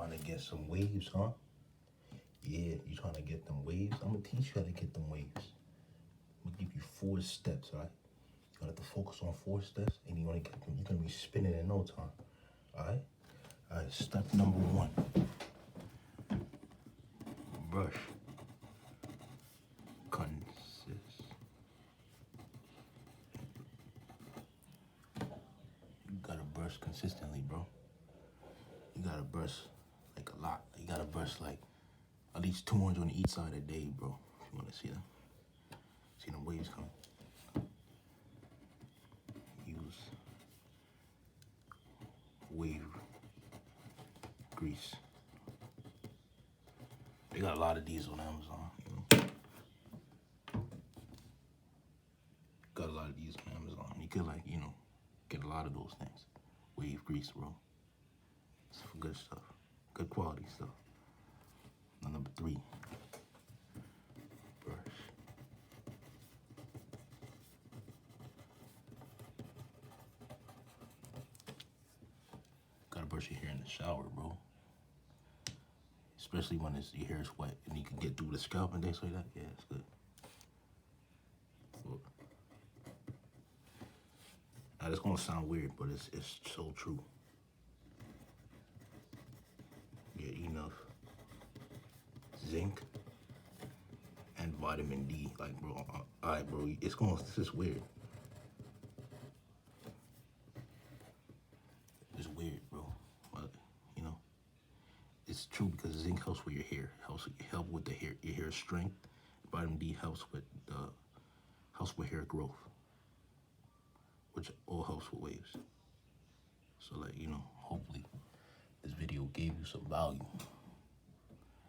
Trying to get some waves, huh? Yeah, you trying to get them waves? I'm gonna teach you how to get them waves. I'm gonna give you 4 steps, all right? You gotta have to focus on 4 steps, and you're gonna be spinning in no time, all right? All right, step number 1. Brush. You gotta brush consistently, bro. You gotta brush like a lot. You gotta brush like at least 200 on each side a day, bro. If you wanna see them. See them waves coming. Use wave grease. They got a lot of these on Amazon, you know. Got a lot of these on Amazon. You could like, you know, get a lot of those things. Wave grease, bro. It's for good stuff. Good quality stuff. Now, number 3. Brush. Gotta brush your hair in the shower, bro. Especially when your hair is wet and you can get through the scalp and things like that. Yeah, it's good. Look. Now, it's gonna sound weird, but it's so true. Get enough zinc and vitamin D. Like, bro, alright, bro, this is weird. It's weird, bro. But, you know, it's true because zinc helps with your hair. Help with your hair strength. Vitamin D helps with hair growth, which all helps with waves. So, like, you know, hopefully this video gave you some value.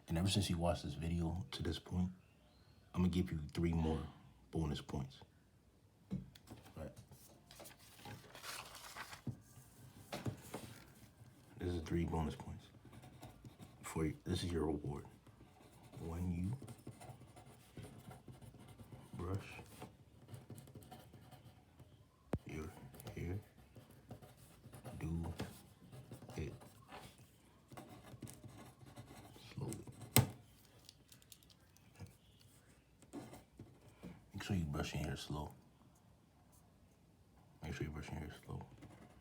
And ever since you watched this video to this point, I'm gonna give you 3 more bonus points. Right. This is 3 bonus points. This is your reward. When you brush your hair, do it slowly. Make sure you brush your hair slow. Make sure you brush your hair slow.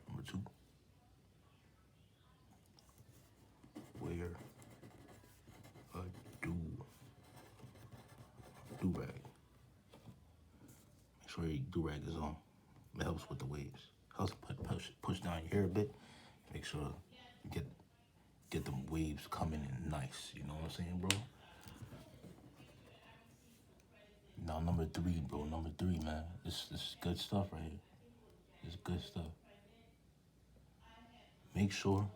Number 2. Wear a do-rag. Make sure your do-rag is on. It helps with the waves. Helps push down your hair a bit. Make sure you get them waves coming in nice. You know what I'm saying, bro? Now, number 3, bro. Number 3, man. This is good stuff right here. This is good stuff. Make sure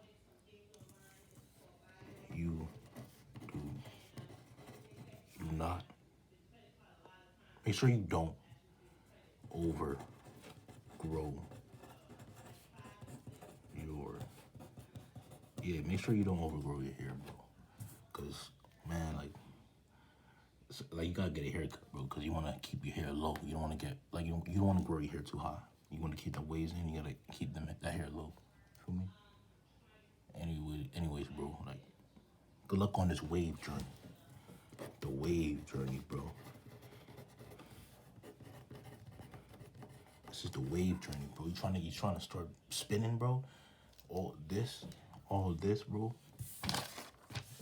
you do not. Make sure you don't overgrow your. Yeah, make sure you don't overgrow your hair, bro. Cause, man, like you gotta get a haircut, bro. Cause you wanna keep your hair low. You don't wanna get you don't wanna grow your hair too high. You wanna keep the waves in. You gotta keep that hair low. Feel me? Anyways, bro. Like, good luck on this wave journey. The wave journey, bro. This is the wave journey, bro. You trying to start spinning, bro. All this, bro.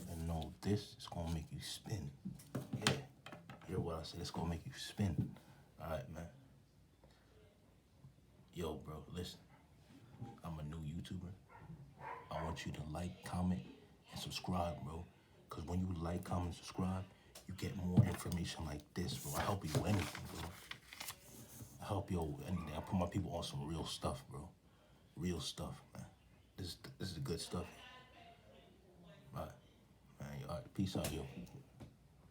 And no, this is gonna make you spin. Yeah, hear what I said? It's gonna make you spin. All right, man. Yo, bro, listen. I'm a new YouTuber. I want you to like, comment, and subscribe, bro. Cause when you like, comment, subscribe, you get more information like this, bro. I help you with anything, bro. I help you with anything. I put my people on some real stuff, bro. Real stuff, man. This is the good stuff. All right, man. All right, peace out, yo.